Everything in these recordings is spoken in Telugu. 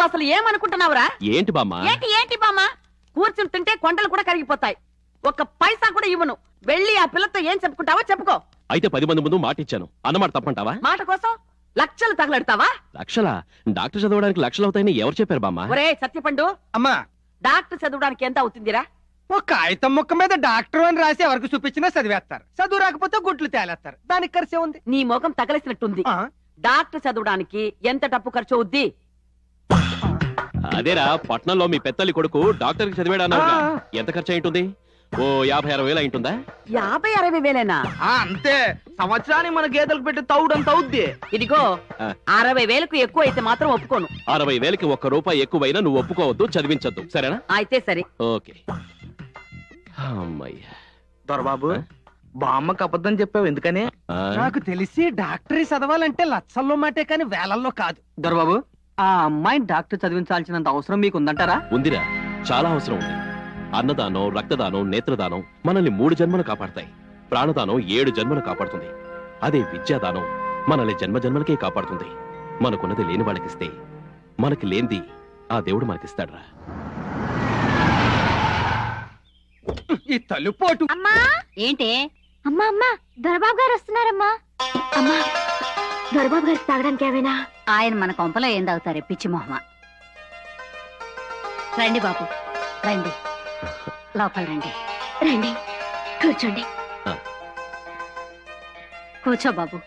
అసలు ఏమనుకుంటున్నావురా? ఏంటి బామ్మ? ఏంటి బామ్మ? కూర్చుని తింటే కొండలు కూడా కరిగిపోతాయి. ఒక్క పైసా కూడా ఇవ్వను. వెళ్ళి ఆ పిల్లతో ఏం చెప్పుకుంటావో చెప్పుకో. అయితే 10 మంది ముందు మాట ఇచ్చాను అన్నమాట తప్పంటావా? మాట కోసం లక్షలు తగలెడతావా? లక్షలా? డాక్టర్ చదవడానికి లక్షలు అవుతాయని ఎవరు చెప్పారు బామ్మ? ఒరే సత్యపండు, అమ్మా డాక్టర్ చదవడానికి ఎంత అవుతుందిరా? ఒక కాగితం ముక్క మీద డాక్టర్ అని రాసి ఎవరికి చూపించినా చదివేస్తారు. చదువు రాకపోతే గుడ్లు తేలేస్తారు. దానికి ఖర్చే ఉంది. నీ ముఖం తగలేసినట్టుంది. డాక్టర్ చదవడానికి ఎంత డబ్బు ఖర్చు అవుద్ది? అదేరా, పట్నంలో మీ పెద్దలి కొడుకు డాక్టర్ చదివాడు అన్నారుగా. ఎంత ఖర్చు అయింటుంది? ఓ 50-60 వేలు అయింటుందా? 50-60 వేలేనా? అంతే. సంవత్సరానికి మన గేదెలకు పెట్టి తౌడంత అవుద్ది. ఇదిగో 60 వేలకు ఎక్కువ అయితే మాత్రం ఒప్పుకోను. 60 వేలకి ₹1 ఎక్కువైనా నువ్వు ఒప్పుకోవద్దు, చదివించద్దు, సరేనా? అయితే సరే. ఓకే. అమ్మయ్యా. దొరబాబు, బామ్మకి అబద్ధం చెప్పావు ఎందుకని? నాకు తెలిసి డాక్టరీ చదవాలంటే లక్షల్లో మాటే కానీ వేలల్లో కాదు. దొరబాబు, ఆ అమ్మాయిని డాక్టర్ చదివించాల్సినంత అవసరం మీకు ఉందంటారా? ఉందిరా, చాలా అవసరం ఉంది. అన్నదానం, రక్తదానం, నేత్రదానం మనల్ని 3 జన్మలు కాపాడతాయి. ప్రాణదానం 7 జన్మలు కాపాడుతుంది. అదే విద్యాదానం మనల్ని జన్మజన్మలకే కాపాడుతుంది. మనకున్నది లేని వాళ్ళకిస్తే మనకి లేనిది ఆ దేవుడు మనకిస్తాడురా. ఈ తలుపోటు. అమ్మా, ఏంటి? అమ్మా అమ్మా, దొరబాబు గారు వస్తున్నారమ్మా. అమ్మా, దొరబాబు గారికి తాగడానికి ఏమైనా? ఆయన మన కొంపలో ఏం తాగుతారే పిచ్చి మొహమ. రండి బాబు, రండి, లోపల రండి. రండి, కూర్చోండి. కూర్చో బాబు.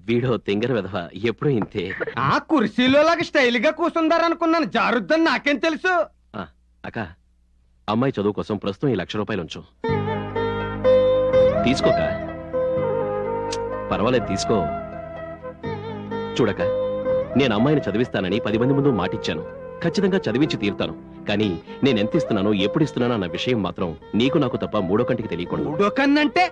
వీడో తింగర వెధవ, ఎప్పుడూ ఇంతే. ఆ కుర్చీలో లాగా స్టైల్ గా కూర్చుందారనుకున్నాను. జారుద్దని నాకేం తెలుసు. అక్క, అమ్మాయి చదువు కోసం ప్రస్తుతం ఈ ₹1,00,000 ఉంచు. తీసుకోక. పర్వాలేదు, తీసుకో. చూడక, నేను అమ్మాయిని చదివిస్తానని 10 మంది ముందు మాటిచ్చాను. ఖచ్చితంగా చదివించి తీరుతాను. కానీ నేనెంత ఇస్తున్నానో, ఎప్పుడు ఇస్తున్నానో అన్న విషయం మాత్రం నీకు నాకు తప్ప మూడో కంటికి తెలియకూడదు. మూడో కన్నంటే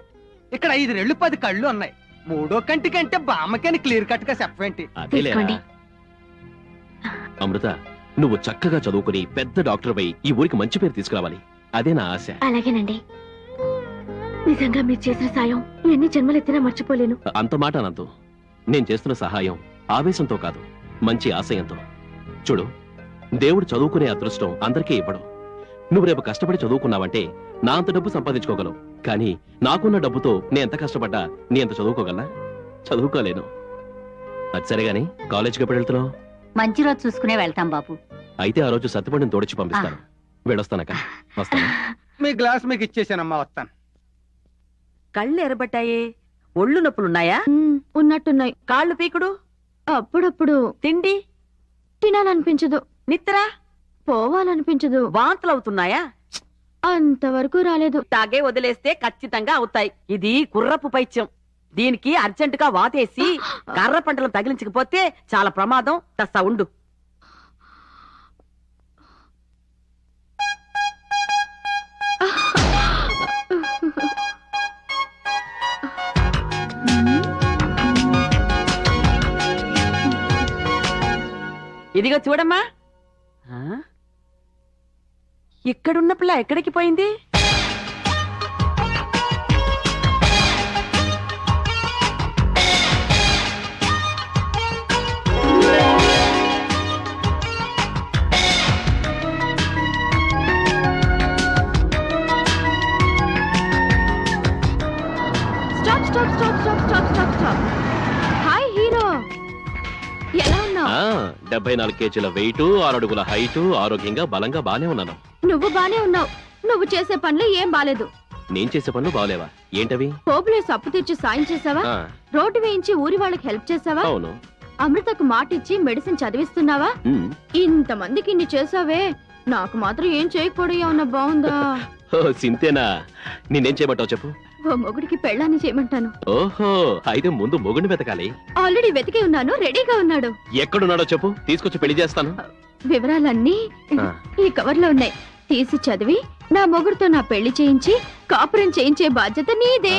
ఇక్కడ 5 రెళ్ళు 10 కళ్ళు ఉన్నాయి. మూడో కంటికంటే బామ్మకని క్లియర్ కట్ గా చెప్పేంటి? అదేలేరా. అమృత, నువ్వు చక్కగా చదువుకుని పెద్ద డాక్టర్ అయి ఈ ఊరికి మంచి పేరు తీసుకురావాలి. అదే నా ఆశ. అలాగేనండి. నిజంగా మీరు చేసిన సాయం ఎన్ని జన్మలెత్తినా మర్చిపోలేను. అంత మాట అనంతు. నేను చేస్తున్న సహాయం ఆవేశంతో కాదు, మంచి ఆశయంతో. చూడు, దేవుడు చదువుకునే అదృష్టం అందరికీ ఇవ్వడు. నువ్వు రేపు కష్టపడి చదువుకున్నావంటే నా అంత డబ్బు సంపాదించుకోగలవు. కానీ నాకున్న డబ్బుతో నేను ఎంత కష్టపడ్డా నీ అంత చదువుకోగలనా? చదువుకోలేను. అది సరేగాని కాలేజీకి ఎప్పుడు వెళ్తున్నావు? మంచి రోజు చూసుకునే వెళ్తాం బాబు. అయితే ఆ రోజు సత్తుపండిని తోడిచి పంపిస్తాను. వెళ్ళొస్తానక్క. వస్తాను. మీ గ్లాస్ మీకు ఇచ్చేసానమ్మా, వస్తాను. కళ్ళు ఎర్రబట్టాయి. ఒళ్ళు నొప్పులున్నాయా? ఉన్నట్టున్నాయి. కాళ్ళు పీకుడు? అప్పుడప్పుడు. తిండి తినాలనిపించదు. నిద్ర పోవాలనిపించదు. వాంతులు అవుతున్నాయా? అంతవరకు రాలేదు. తాగే వదిలేస్తే ఖచ్చితంగా అవుతాయి. ఇది కుర్రపు పైత్యం. దీనికి అర్జెంటుగా వాతేసి కర్ర పంటలు తగిలించకపోతే చాలా ప్రమాదం. తస్సా ఉండు. ఇదిగో చూడమ్మా. ఇక్కడున్న పిల్ల ఎక్కడికి పోయింది? హాయ్ హీరో, ఎలా ఉన్నావు? 74 కేజీల వెయిట్, 6 అడుగుల హైట్, ఆరోగ్యంగా బలంగా బానే ఉన్నాను. నువ్వు బానే ఉన్నావు. నువ్వు చేసే పనులు ఏం బాలేదు. నేను చేసే పనులు బాగలేవా? ఏంటవి? పోపులేసి అప్పు తెచ్చి సాయం చేసావా? రోడ్డు వేయించి ఊరి వాళ్ళకి హెల్ప్ చేసావా? అవును. అమృతకు మాటిచ్చి మెడిసిన్ చదివిస్తున్నావా? ఇంతమందికి ఇన్ని చేసావే, నాకు మాత్రం ఏం చేయకపోయా ఉన్న బాగుందా? సింతేనా? నేనేం చేయమంటావు చెప్పు. ఓ మొగుడికి పెళ్ళాన్ని చేయమంటాను. ఓహో, అయితే ముందు మొగుడిని వెతకాలి. ఆల్రెడీ వెతికి ఉన్నాను, రెడీగా ఉన్నాడు. ఎక్కడున్నాడో చెప్పు, తీసుకొచ్చి పెళ్లి చేస్తాను. వివరాలన్నీ ఈ కవర్లో ఉన్నాయి. తీసి చదివి నా మొగుడితో నా పెళ్లి చేయించి కాపురం చేయించే బాధ్యత నీదే.